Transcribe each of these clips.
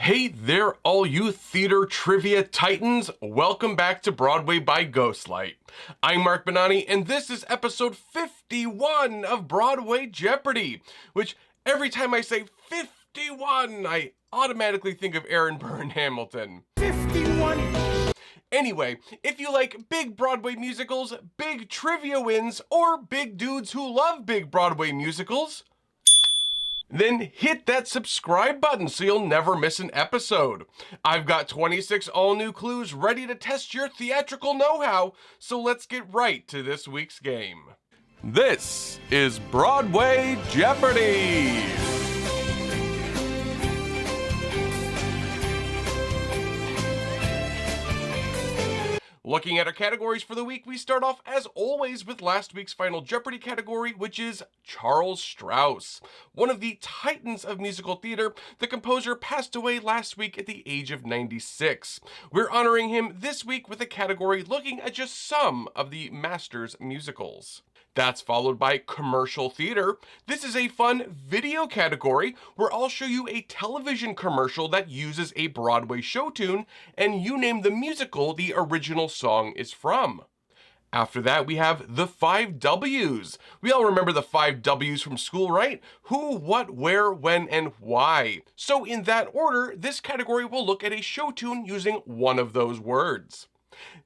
Hey there, all you theater trivia titans. Welcome back to Broadway by Ghostlight. I'm Mark Bonanni, and this is episode 51 of Broadway Jeopardy, which every time I say 51, I automatically think of Aaron Burr and Hamilton. 51! Anyway, if you like big Broadway musicals, big trivia wins, or big dudes who love big Broadway musicals, then hit that subscribe button so you'll never miss an episode. I've got 26 all-new clues ready to test your theatrical know-how, so let's get right to this week's game. This is Broadway Jeopardy! Looking at our categories for the week, we start off as always with last week's final Jeopardy category, which is Charles Strouse. One of the titans of musical theater, the composer passed away last week at the age of 96. We're honoring him this week with a category looking at just some of the Masters musicals. That's followed by commercial theater. This is a fun video category where I'll show you a television commercial that uses a Broadway show tune, and you name the musical the original song is from. After that, we have the 5 W's. We all remember the 5 W's from school, right? Who, what, where, when, and why. So in that order, this category will look at a show tune using one of those words.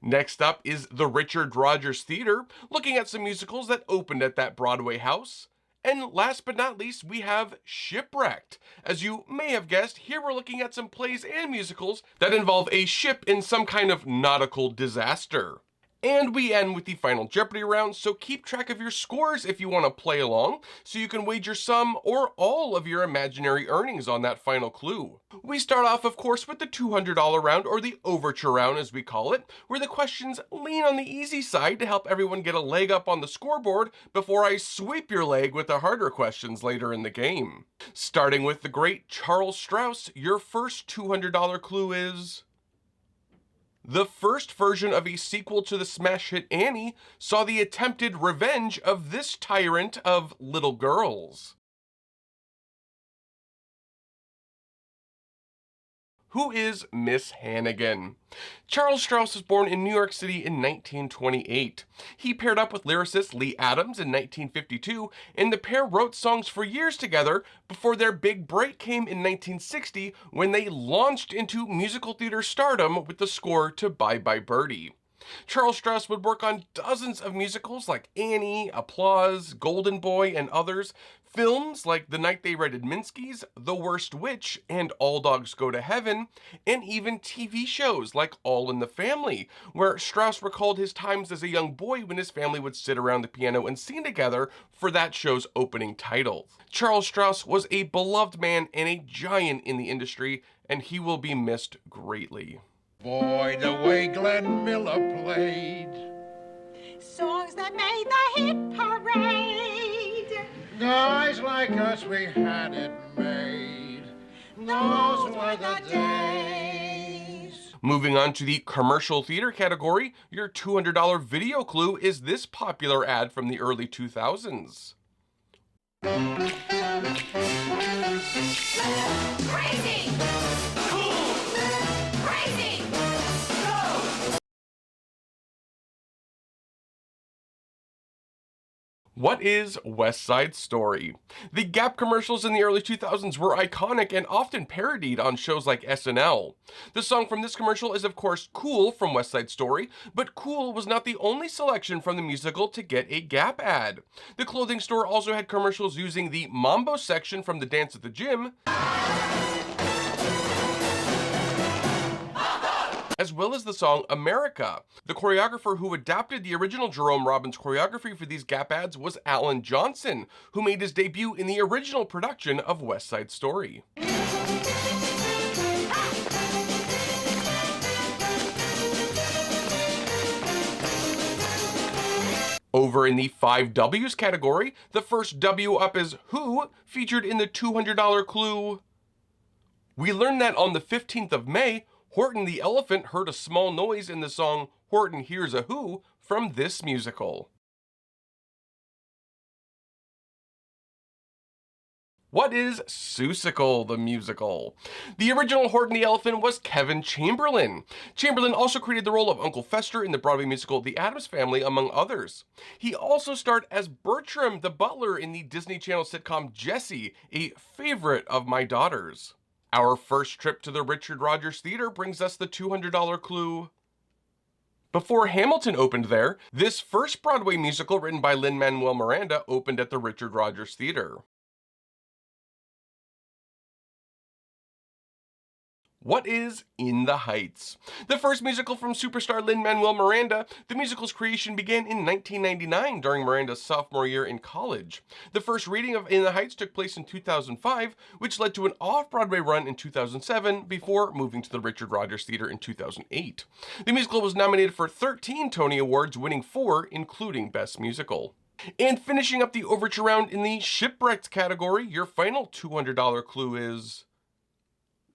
Next up is the Richard Rodgers Theater, looking at some musicals that opened at that Broadway house. And last but not least, we have Shipwrecked. As you may have guessed, here we're looking at some plays and musicals that involve a ship in some kind of nautical disaster. And we end with the final Jeopardy round, so keep track of your scores if you want to play along, so you can wager some or all of your imaginary earnings on that final clue. We start off, of course, with the $200 round, or the overture round as we call it, where the questions lean on the easy side to help everyone get a leg up on the scoreboard before I sweep your leg with the harder questions later in the game. Starting with the great Charles Strouse, your first $200 clue is: the first version of a sequel to the smash hit Annie saw the attempted revenge of this tyrant of little girls. Who is Miss Hannigan? Charles Strouse was born in New York City in 1928. He paired up with lyricist Lee Adams in 1952, and the pair wrote songs for years together before their big break came in 1960 when they launched into musical theater stardom with the score to Bye Bye Birdie. Charles Strouse would work on dozens of musicals like Annie, Applause, Golden Boy, and others, films like The Night They Raided Minsky's, The Worst Witch, and All Dogs Go to Heaven, and even TV shows like All in the Family, where Strouse recalled his times as a young boy when his family would sit around the piano and sing together for that show's opening title. Charles Strouse was a beloved man and a giant in the industry, and he will be missed greatly. Boy, the way Glenn Miller played songs that made the hit parade. Guys like us, we had it made. Those were the days. Moving on to the commercial theater category, your $200 video clue is this popular ad from the early 2000s. Crazy! Cool! Crazy! What is West Side Story? The Gap commercials in the early 2000s were iconic and often parodied on shows like SNL. The song from this commercial is of course Cool from West Side Story, but Cool was not the only selection from the musical to get a Gap ad. The clothing store also had commercials using the Mambo section from the Dance at the Gym, as well as the song America. The choreographer who adapted the original Jerome Robbins choreography for these Gap ads was Alan Johnson, who made his debut in the original production of West Side Story. Over in the 5 W's category, the first W up is Who, featured in the $200 clue. We learned that on the 15th of May, Horton the elephant heard a small noise in the song Horton Hears a Who from this musical. What is Seussical the musical? The original Horton the Elephant was Kevin Chamberlain. Chamberlain also created the role of Uncle Fester in the Broadway musical The Addams Family, among others. He also starred as Bertram the butler in the Disney Channel sitcom Jessie, a favorite of my daughter's. Our first trip to the Richard Rodgers Theater brings us the $200 clue. Before Hamilton opened there, this first Broadway musical written by Lin-Manuel Miranda opened at the Richard Rodgers Theater. What is In the Heights? The first musical from superstar Lin-Manuel Miranda, the musical's creation began in 1999 during Miranda's sophomore year in college. The first reading of In the Heights took place in 2005, which led to an off-Broadway run in 2007 before moving to the Richard Rodgers Theater in 2008. The musical was nominated for 13 Tony Awards, winning 4, including Best Musical. And finishing up the overture round in the Shipwrecked category, your final $200 clue is...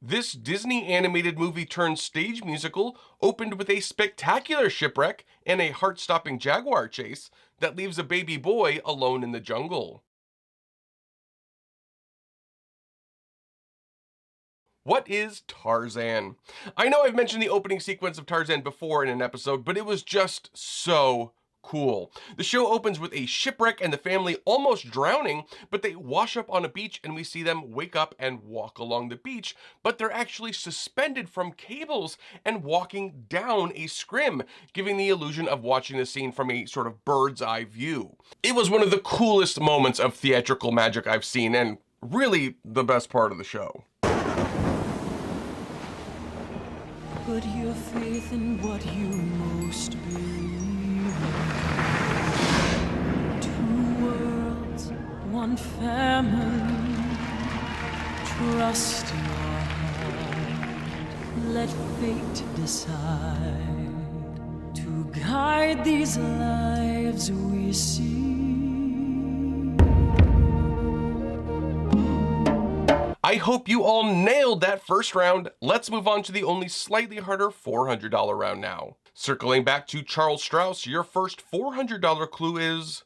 This Disney animated movie turned stage musical opened with a spectacular shipwreck and a heart-stopping jaguar chase that leaves a baby boy alone in the jungle. What is Tarzan? I know I've mentioned the opening sequence of Tarzan before in an episode, but it was just so cool. The show opens with a shipwreck and the family almost drowning, but they wash up on a beach and we see them wake up and walk along the beach, but they're actually suspended from cables and walking down a scrim, giving the illusion of watching the scene from a sort of bird's eye view. It was one of the coolest moments of theatrical magic I've seen, and really the best part of the show. Put your faith in what you most believe. Two worlds, one family. Trust your heart. Let fate decide to guide these lives we see. I hope you all nailed that first round. Let's move on to the only slightly harder $400 round now. Circling back to Charles Strouse, your first $400 clue is...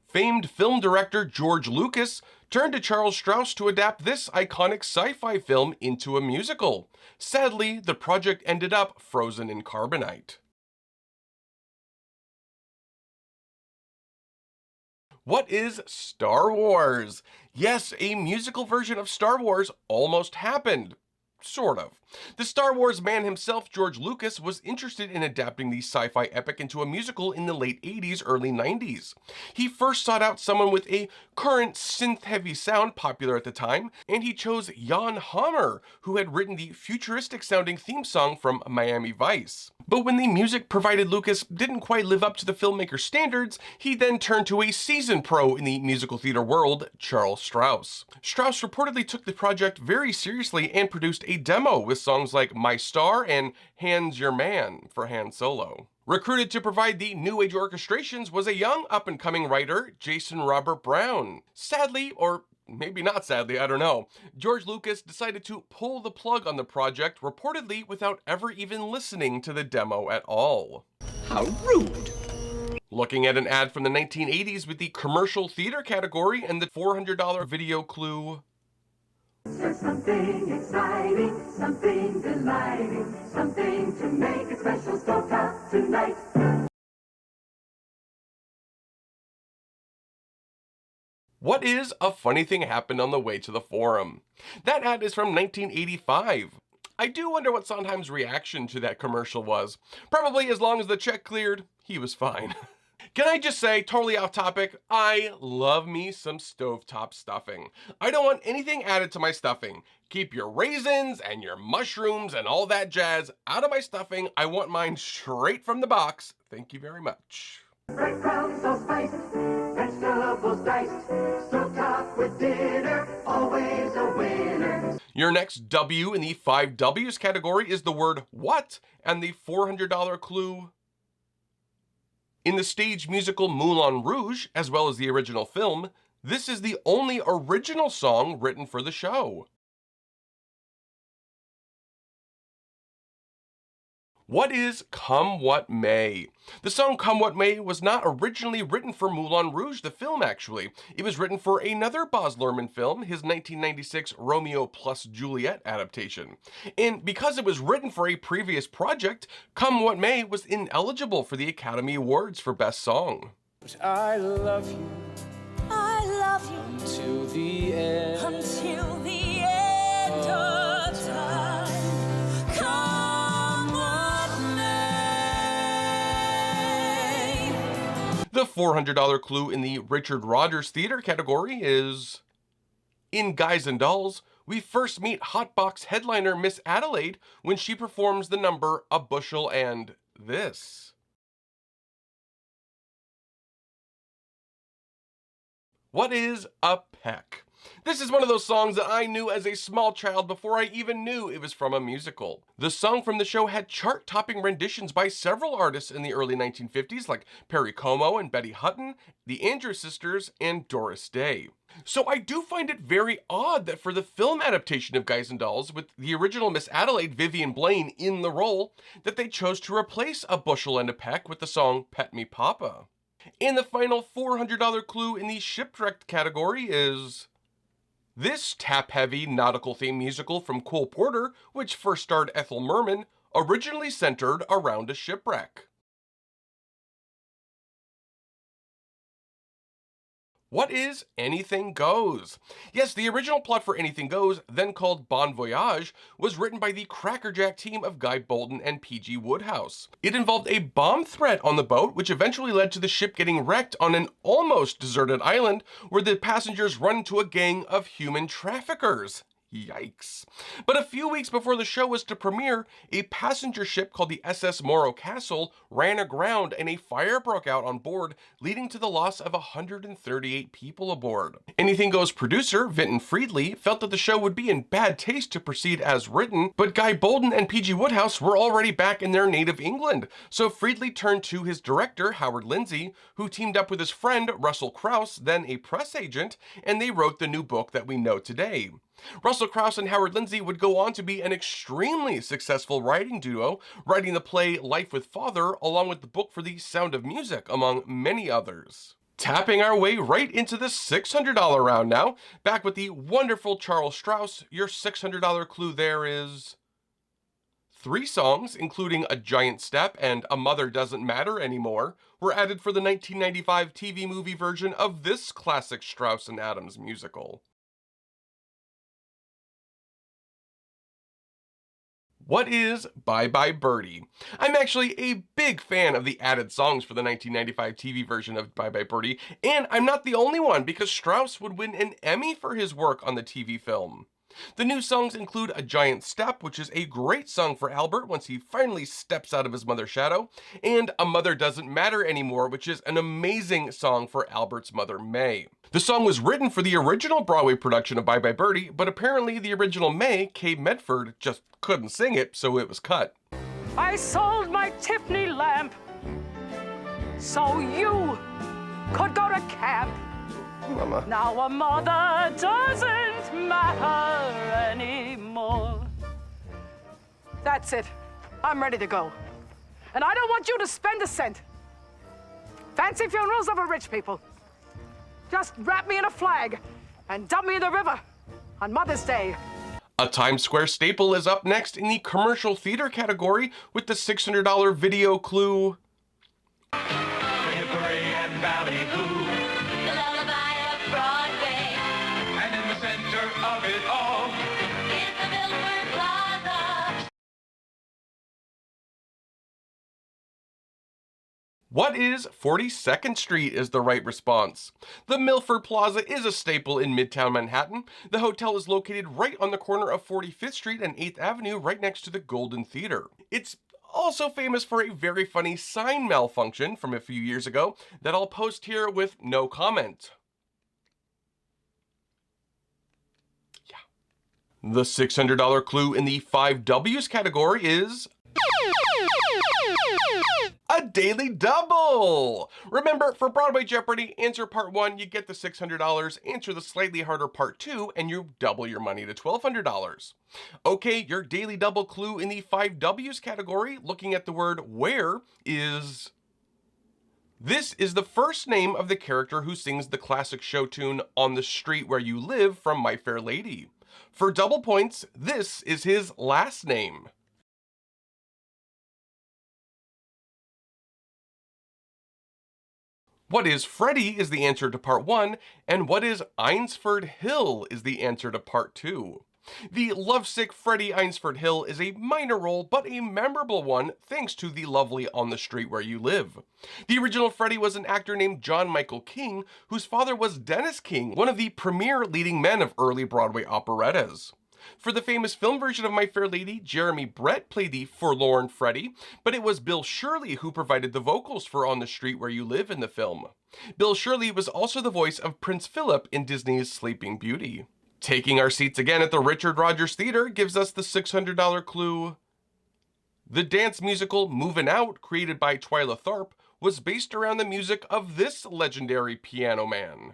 Famed film director George Lucas turned to Charles Strouse to adapt this iconic sci-fi film into a musical. Sadly, the project ended up frozen in carbonite. What is Star Wars? Yes, a musical version of Star Wars almost happened. Sort of. The Star Wars man himself, George Lucas, was interested in adapting the sci-fi epic into a musical in the late 80s, early 90s. He first sought out someone with a current synth-heavy sound popular at the time, and he chose Jan Hammer, who had written the futuristic-sounding theme song from Miami Vice. But when the music provided Lucas didn't quite live up to the filmmaker's standards, he then turned to a seasoned pro in the musical theater world, Charles Strouse. Strouse reportedly took the project very seriously and produced a demo with songs like My Star and Han's Your Man for Han Solo. Recruited to provide the new age orchestrations was a young up-and-coming writer, Jason Robert Brown. Sadly, or maybe not sadly, I don't know, George Lucas decided to pull the plug on the project, reportedly without ever even listening to the demo at all. How rude! Looking at an ad from the 1980s with the commercial theater category and the $400 video clue. There's something exciting, something delighting, something to make a special stovetop tonight. What is A Funny Thing Happened on the Way to the Forum? That ad is from 1985. I do wonder what Sondheim's reaction to that commercial was. Probably as long as the check cleared, he was fine. Can I just say, totally off topic, I love me some stovetop stuffing. I don't want anything added to my stuffing. Keep your raisins and your mushrooms and all that jazz out of my stuffing. I want mine straight from the box. Thank you very much. Breadcrumbs all spiced, vegetables diced, stovetop with dinner, always a winner. Your next W in the 5 W's category is the word what and the $400 clue. In the stage musical Moulin Rouge, as well as the original film, this is the only original song written for the show. What is Come What May? The song Come What May was not originally written for Moulin Rouge, the film actually. It was written for another Baz Luhrmann film, his 1996 Romeo plus Juliet adaptation. And because it was written for a previous project, Come What May was ineligible for the Academy Awards for Best Song. I love you I love you until the end. until the end of time. Come what may. The $400 clue in the Richard Rodgers Theater category is: in Guys and Dolls, we first meet Hotbox headliner Miss Adelaide when she performs the number A Bushel and This. What is a peck? This is one of those songs that I knew as a small child before I even knew it was from a musical. The song from the show had chart-topping renditions by several artists in the early 1950s like Perry Como and Betty Hutton, the Andrews Sisters, and Doris Day. So I do find it very odd that for the film adaptation of Guys and Dolls, with the original Miss Adelaide, Vivian Blaine, in the role, that they chose to replace A Bushel and a Peck with the song Pet Me Papa. And the final $400 clue in the shipwrecked category is: this tap-heavy nautical-themed musical from Cole Porter, which first starred Ethel Merman, originally centered around a shipwreck. What is Anything Goes? Yes, the original plot for Anything Goes, then called Bon Voyage, was written by the Crackerjack team of Guy Bolton and P.G. Wodehouse. It involved a bomb threat on the boat, which eventually led to the ship getting wrecked on an almost deserted island where the passengers run into a gang of human traffickers. Yikes. But a few weeks before the show was to premiere, a passenger ship called the SS Morro Castle ran aground and a fire broke out on board, leading to the loss of 138 people aboard. Anything Goes producer Vinton Friedley felt that the show would be in bad taste to proceed as written, but Guy Bolton and P.G. Wodehouse were already back in their native England, so Friedley turned to his director, Howard Lindsay, who teamed up with his friend Russell Crouse, then a press agent, and they wrote the new book that we know today. Russell Crouse and Howard Lindsay would go on to be an extremely successful writing duo, writing the play Life with Father along with the book for The Sound of Music, among many others. Tapping our way right into the $600 round now, back with the wonderful Charles Strauss. Your $600 clue there is: 3 songs, including A Giant Step and A Mother Doesn't Matter Anymore, were added for the 1995 TV movie version of this classic Strauss and Adams musical. What is Bye Bye Birdie? I'm actually a big fan of the added songs for the 1995 TV version of Bye Bye Birdie, and I'm not the only one because Strauss would win an Emmy for his work on the TV film. The new songs include A Giant Step, which is a great song for Albert once he finally steps out of his mother's shadow, and A Mother Doesn't Matter Anymore, which is an amazing song for Albert's mother, May. The song was written for the original Broadway production of Bye Bye Birdie, but apparently the original May, Kay Medford, just couldn't sing it, so it was cut. I sold my Tiffany lamp so you could go to camp. Mama. Now a mother doesn't matter anymore. That's it. I'm ready to go. And I don't want you to spend a cent. Fancy funerals are for rich people. Just wrap me in a flag and dump me in the river on Mother's Day. A Times Square staple is up next in the commercial theater category with the $600 video clue. Hickory and Valley Blue, The lullaby of Broadway and in the center of it all, is the Milford Plaza. What is 42nd Street is the right response. The Milford Plaza is a staple in Midtown Manhattan. The hotel is located right on the corner of 45th Street and 8th Avenue, right next to the Golden Theater. It's also famous for a very funny sign malfunction from a few years ago that I'll post here with no comment. Yeah. The $600 clue in the 5 W's category is A daily double! Remember, for Broadway Jeopardy, answer part 1, you get the $600, answer the slightly harder part 2, and you double your money to $1,200. Okay, your daily double clue in the 5 W's category, looking at the word where, is... This is the first name of the character who sings the classic show tune On the Street Where You Live from My Fair Lady. For double points, this is his last name. What is Freddy is the answer to part 1, and what is Eynsford Hill is the answer to part 2. The lovesick Freddy Eynsford Hill is a minor role, but a memorable one thanks to the lovely On the Street Where You Live. The original Freddy was an actor named John Michael King, whose father was Dennis King, one of the premier leading men of early Broadway operettas. For the famous film version of My Fair Lady, Jeremy Brett played the forlorn Freddy, but it was Bill Shirley who provided the vocals for On the Street Where You Live in the film. Bill Shirley was also the voice of Prince Philip in Disney's Sleeping Beauty. Taking our seats again at the Richard Rodgers Theater gives us the $600 clue. The dance musical Movin' Out, created by Twyla Tharp, was based around the music of this legendary piano man.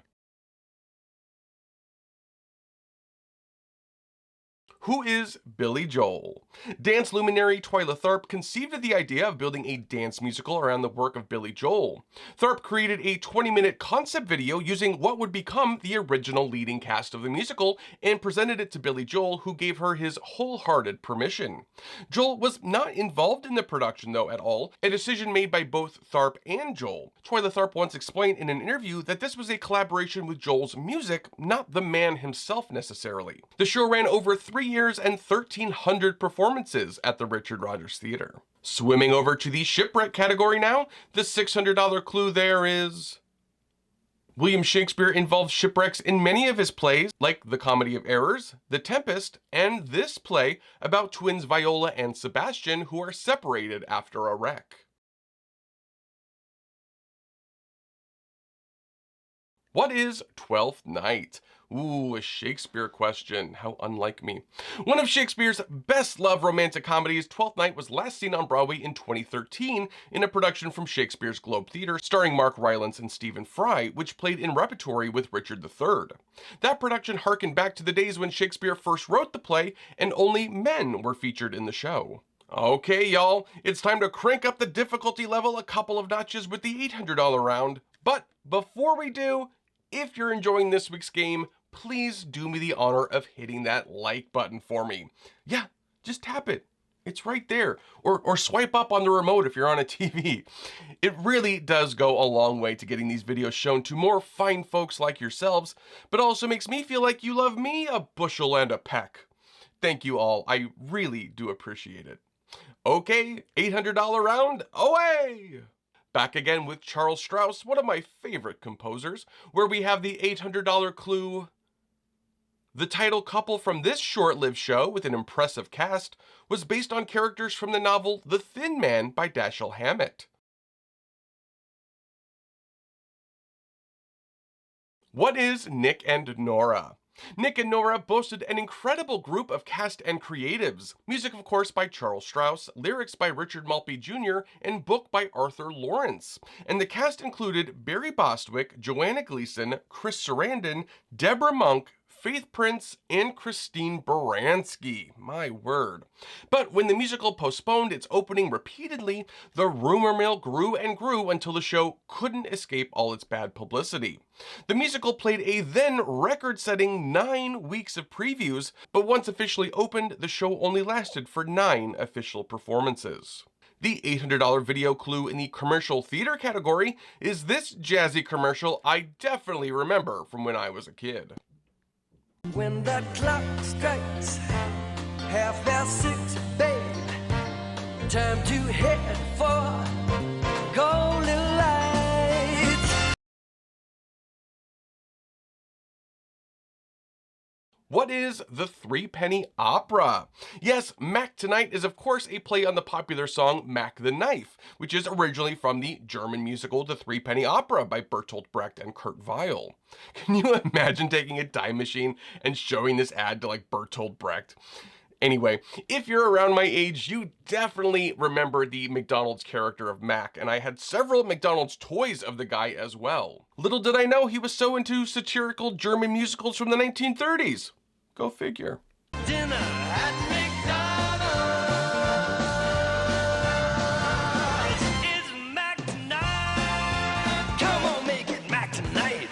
Who is Billy Joel? Dance luminary Twyla Tharp conceived of the idea of building a dance musical around the work of Billy Joel. Tharp created a 20-minute concept video using what would become the original leading cast of the musical and presented it to Billy Joel, who gave her his wholehearted permission. Joel was not involved in the production though at all, a decision made by both Tharp and Joel. Twyla Tharp once explained in an interview that this was a collaboration with Joel's music, not the man himself necessarily. The show ran over 3 years and 1,300 performances at the Richard Rodgers Theater. Swimming over to the shipwreck category now, the $600 clue there is... William Shakespeare involved shipwrecks in many of his plays, like The Comedy of Errors, The Tempest, and this play about twins Viola and Sebastian who are separated after a wreck. What is Twelfth Night? Ooh, a Shakespeare question. How unlike me. One of Shakespeare's best-loved romantic comedies, Twelfth Night was last seen on Broadway in 2013 in a production from Shakespeare's Globe Theatre starring Mark Rylance and Stephen Fry, which played in repertory with Richard III. That production harkened back to the days when Shakespeare first wrote the play and only men were featured in the show. Okay, y'all, it's time to crank up the difficulty level a couple of notches with the $800 round. But before we do, if you're enjoying this week's game, please do me the honor of hitting that like button for me. Yeah, just tap it. It's right there. Or swipe up on the remote if you're on a TV. It really does go a long way to getting these videos shown to more fine folks like yourselves, but also makes me feel like you love me a bushel and a peck. Thank you all. I really do appreciate it. Okay, $800 round, away! Back again with Charles Strauss, one of my favorite composers, where we have the $800 clue. The title couple from this short-lived show with an impressive cast was based on characters from the novel The Thin Man by Dashiell Hammett. What is Nick and Nora? Nick and Nora boasted an incredible group of cast and creatives. Music, of course, by Charles Strauss, lyrics by Richard Maltby Jr., and book by Arthur Lawrence. And the cast included Barry Bostwick, Joanna Gleason, Chris Sarandon, Deborah Monk, Faith Prince, and Christine Baranski. My word. But when the musical postponed its opening repeatedly, the rumor mill grew and grew until the show couldn't escape all its bad publicity. The musical played a then record-setting 9 weeks of previews, but once officially opened, the show only lasted for 9 official performances. The $800 video clue in the commercial theater category is this jazzy commercial I definitely remember from when I was a kid. When that clock strikes 6:30, babe, time to head for Golden Lights. What is the Threepenny Opera? Yes, Mac Tonight is of course a play on the popular song Mac the Knife, which is originally from the German musical The Threepenny Opera by Bertolt Brecht and Kurt Weill. Can you imagine taking a time machine and showing this ad to like Bertolt Brecht? Anyway, if you're around my age, you definitely remember the McDonald's character of Mac, and I had several McDonald's toys of the guy as well. Little did I know he was so into satirical German musicals from the 1930s. Go figure. Dinner at McDonald's is Mac tonight. Come on, make it Mac tonight.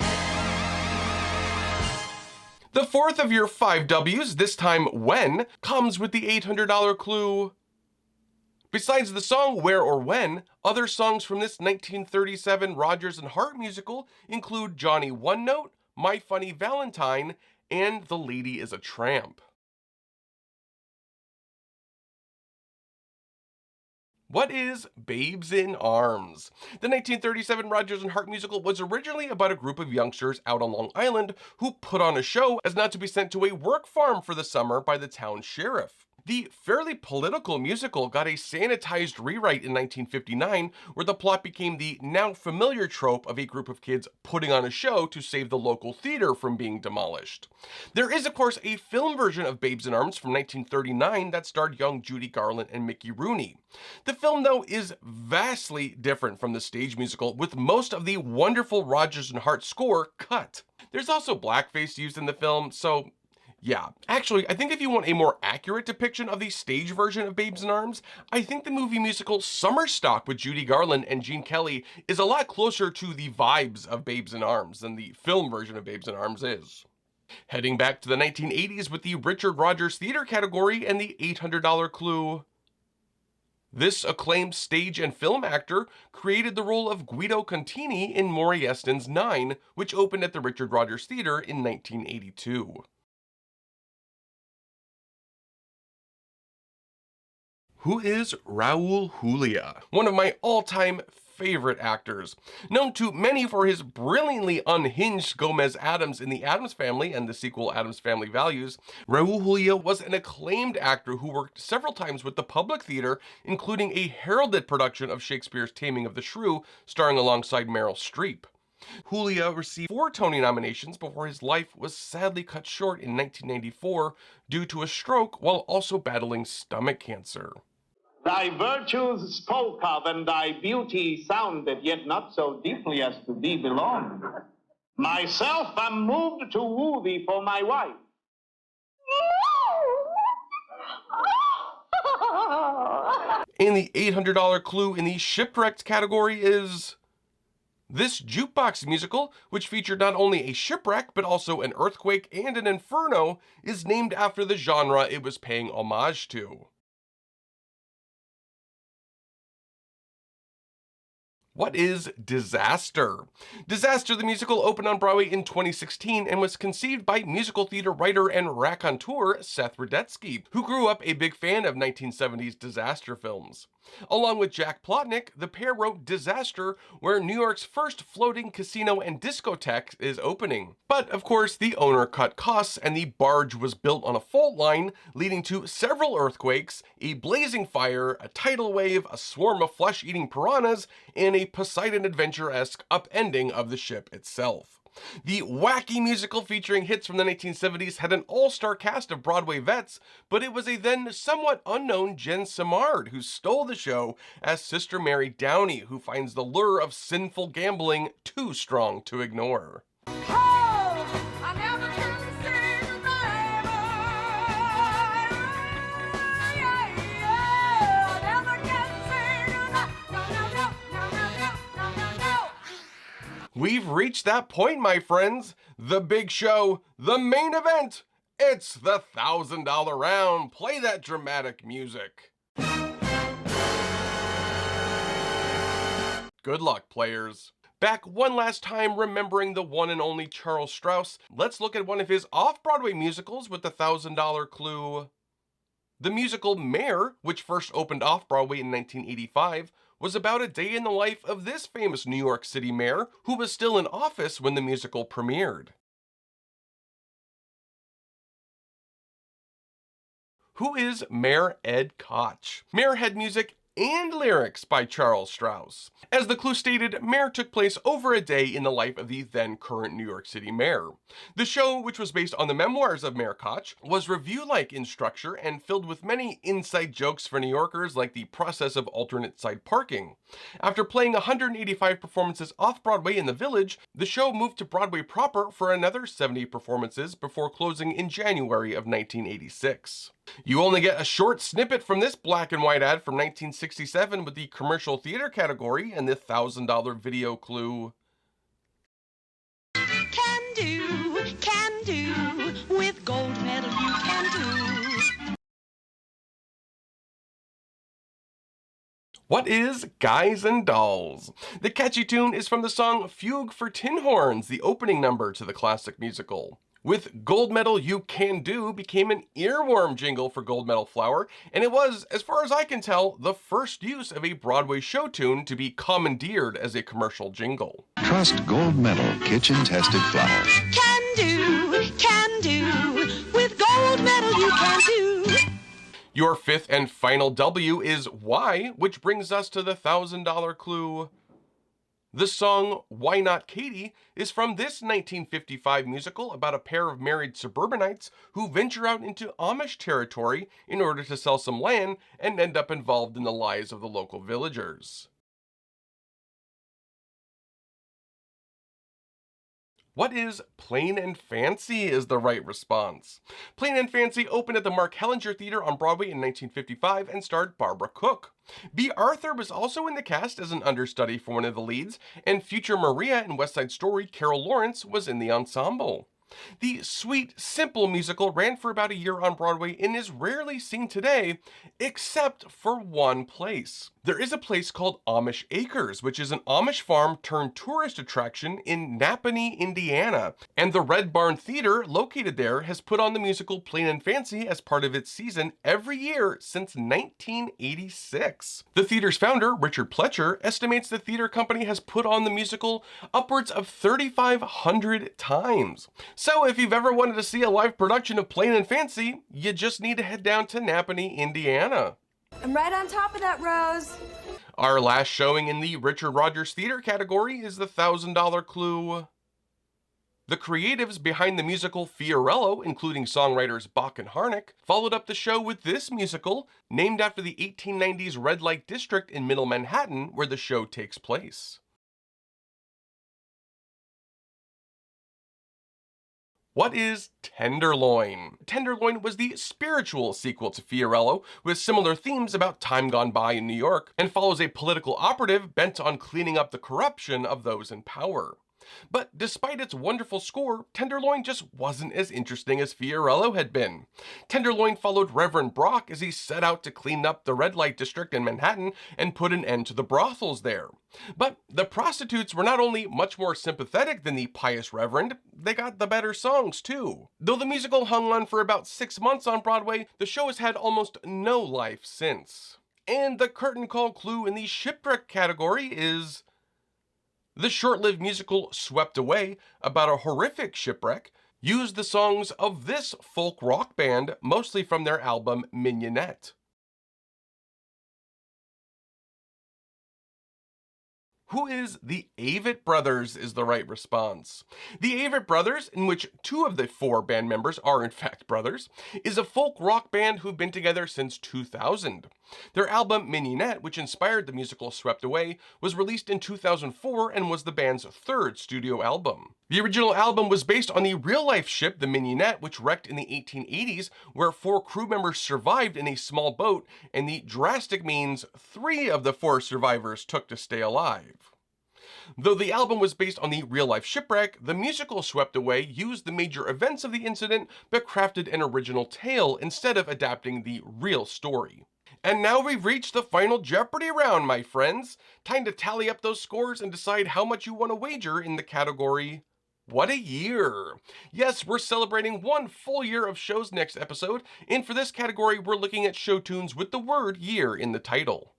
The fourth of your 5 W's, this time when, comes with the $800 clue. Besides the song Where or When, other songs from this 1937 Rodgers and Hart musical include Johnny One Note, My Funny Valentine, and The Lady is a Tramp. What is Babes in Arms? The 1937 Rodgers and Hart musical was originally about a group of youngsters out on Long Island who put on a show as not to be sent to a work farm for the summer by the town sheriff. The fairly political musical got a sanitized rewrite in 1959, where the plot became the now familiar trope of a group of kids putting on a show to save the local theater from being demolished. There is, of course, a film version of Babes in Arms from 1939 that starred young Judy Garland and Mickey Rooney. The film, though, is vastly different from the stage musical, with most of the wonderful Rodgers and Hart score cut. There's also blackface used in the film, so yeah. Actually, I think if you want a more accurate depiction of the stage version of Babes in Arms, I think the movie musical Summer Stock with Judy Garland and Gene Kelly is a lot closer to the vibes of Babes in Arms than the film version of Babes in Arms is. Heading back to the 1980s with the Richard Rodgers Theater category and the $800 clue. This acclaimed stage and film actor created the role of Guido Contini in Maury Eston's Nine, which opened at the Richard Rodgers Theater in 1982. Who is Raul Julia? One of my all-time favorite actors. Known to many for his brilliantly unhinged Gomez Addams in The Addams Family and the sequel Addams Family Values, Raul Julia was an acclaimed actor who worked several times with the Public Theater, including a heralded production of Shakespeare's Taming of the Shrew, starring alongside Meryl Streep. Julia received 4 Tony nominations before his life was sadly cut short in 1994 due to a stroke while also battling stomach cancer. Thy virtues spoke of, and thy beauty sounded, yet not so deeply as to thee belong. Myself am moved to woo thee for my wife. And the $800 clue in the shipwrecked category is this jukebox musical, which featured not only a shipwreck but also an earthquake and an inferno, is named after the genre it was paying homage to. What is Disaster? Disaster the musical opened on Broadway in 2016 and was conceived by musical theater writer and raconteur Seth Rudetsky, who grew up a big fan of 1970s disaster films. Along with Jack Plotnick, the pair wrote Disaster, where New York's first floating casino and discotheque is opening. But of course, the owner cut costs and the barge was built on a fault line, leading to several earthquakes, a blazing fire, a tidal wave, a swarm of flesh-eating piranhas, and a Poseidon Adventure-esque upending of the ship itself. The wacky musical featuring hits from the 1970s had an all-star cast of Broadway vets, but it was a then somewhat unknown Jen Simard who stole the show as Sister Mary Downey, who finds the lure of sinful gambling too strong to ignore. We've reached that point, my friends. The big show, the main event. It's the $1,000 round. Play that dramatic music. Good luck, players. Back one last time remembering the one and only Charles Strouse, let's look at one of his off-Broadway musicals with the $1,000 clue. The musical Mayor, which first opened off-Broadway in 1985, was about a day in the life of this famous New York City mayor who was still in office when the musical premiered. Who is Mayor Ed Koch? Mayor had music and lyrics by Charles Strauss. As the clue stated, Mayor took place over a day in the life of the then current New York City mayor. The show, which was based on the memoirs of Mayor Koch, was review-like in structure and filled with many inside jokes for New Yorkers, like the process of alternate side parking. After playing 185 performances off-Broadway in the Village, the show moved to Broadway proper for another 70 performances before closing in January of 1986. You only get a short snippet from this black and white ad from 1967 with the commercial theater category and the $1,000 video clue. Can do, with gold medal you can do. What is Guys and Dolls? The catchy tune is from the song Fugue for Tin Horns, the opening number to the classic musical. With Gold Medal You Can Do became an earworm jingle for Gold Medal Flour, and it was, as far as I can tell, the first use of a Broadway show tune to be commandeered as a commercial jingle. Trust Gold Medal kitchen-tested flour. Can do, with gold medal you can do. Your fifth and final W is Why, which brings us to the $1,000 clue. The song Why Not Katie is from this 1955 musical about a pair of married suburbanites who venture out into Amish territory in order to sell some land and end up involved in the lives of the local villagers. What is Plain and Fancy is the right response. Plain and Fancy opened at the Mark Hellinger Theater on Broadway in 1955 and starred Barbara Cook. B. Arthur was also in the cast as an understudy for one of the leads, and future Maria in West Side Story, Carol Lawrence, was in the ensemble. The sweet, simple musical ran for about a year on Broadway and is rarely seen today, except for one place. There is a place called Amish Acres, which is an Amish farm turned tourist attraction in Napanee, Indiana, and the Red Barn Theater, located there, has put on the musical Plain and Fancy as part of its season every year since 1986. The theater's founder, Richard Pletcher, estimates the theater company has put on the musical upwards of 3,500 times. So if you've ever wanted to see a live production of Plain and Fancy, you just need to head down to Napanee, Indiana. I'm right on top of that, Rose. Our last showing in the Richard Rodgers Theater category is the $1,000 clue. The creatives behind the musical Fiorello, including songwriters Bach and Harnick, followed up the show with this musical, named after the 1890s red light district in Middle Manhattan where the show takes place. What is Tenderloin? Tenderloin was the spiritual sequel to Fiorello, with similar themes about time gone by in New York, and follows a political operative bent on cleaning up the corruption of those in power. But despite its wonderful score, Tenderloin just wasn't as interesting as Fiorello had been. Tenderloin followed Reverend Brock as he set out to clean up the red light district in Manhattan and put an end to the brothels there. But the prostitutes were not only much more sympathetic than the pious Reverend, they got the better songs too. Though the musical hung on for about 6 months on Broadway, the show has had almost no life since. And the curtain call clue in the shipwreck category is the short-lived musical Swept Away, about a horrific shipwreck, used the songs of this folk rock band, mostly from their album Mignonette. Who is the Avett Brothers is the right response. The Avett Brothers, in which 2 of the 4 band members are in fact brothers, is a folk rock band who've been together since 2000. Their album Mignonette, which inspired the musical Swept Away, was released in 2004 and was the band's 3rd studio album. The original album was based on the real-life ship, the Mignonette, which wrecked in the 1880s, where 4 crew members survived in a small boat, and the drastic means 3 of the 4 survivors took to stay alive. Though the album was based on the real-life shipwreck, the musical Swept Away used the major events of the incident but crafted an original tale instead of adapting the real story. And now we've reached the final Jeopardy round, my friends. Time to tally up those scores and decide how much you want to wager in the category What a Year! Yes, we're celebrating 1 full year of shows next episode, and for this category we're looking at show tunes with the word year in the title.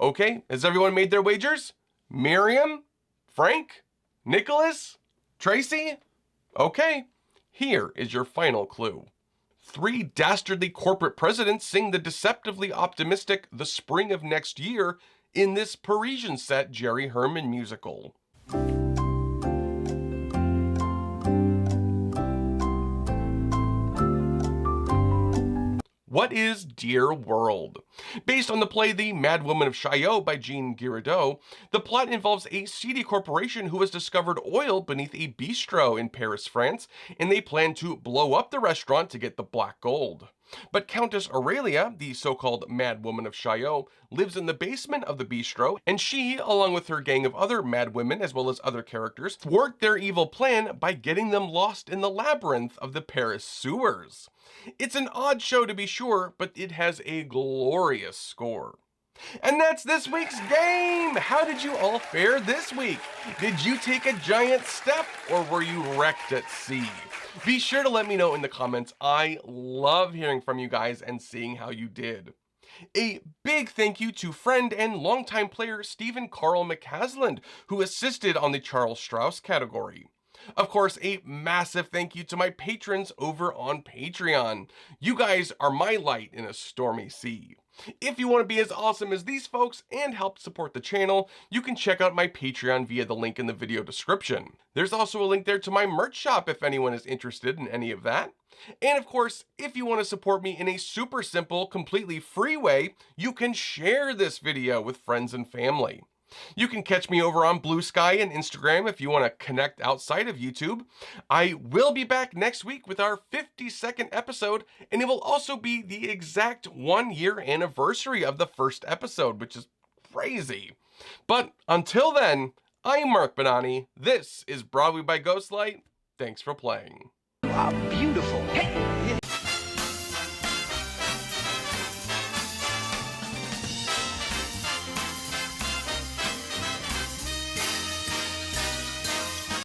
Okay, has everyone made their wagers? Miriam? Frank? Nicholas? Tracy? Okay, here is your final clue. 3 dastardly corporate presidents sing the deceptively optimistic The Spring of Next Year in this Parisian set Jerry Herman musical. What is Dear World? Based on the play The Mad Woman of Chaillot by Jean Giraudoux, the plot involves a seedy corporation who has discovered oil beneath a bistro in Paris, France, and they plan to blow up the restaurant to get the black gold. But Countess Aurelia, the so-called Mad Woman of Chaillot, lives in the basement of the bistro, and she, along with her gang of other mad women as well as other characters, thwart their evil plan by getting them lost in the labyrinth of the Paris sewers. It's an odd show to be sure, but it has a glorious score. And that's this week's game! How did you all fare this week? Did you take a giant step, or were you wrecked at sea? Be sure to let me know in the comments. I love hearing from you guys and seeing how you did. A big thank you to friend and longtime player Stephen Carl McCasland, who assisted on the Charles Strauss category. Of course, a massive thank you to my patrons over on Patreon. You guys are my light in a stormy sea. If you want to be as awesome as these folks and help support the channel, you can check out my Patreon via the link in the video description. There's also a link there to my merch shop if anyone is interested in any of that. And of course, if you want to support me in a super simple, completely free way, you can share this video with friends and family. You can catch me over on Blue Sky and Instagram if you want to connect outside of YouTube. I will be back next week with our 52nd episode, and it will also be the exact 1-year anniversary of the first episode, which is crazy. But until then, I'm Mark Bonanni. This is Broadway by Ghostlight. Thanks for playing. You are beautiful.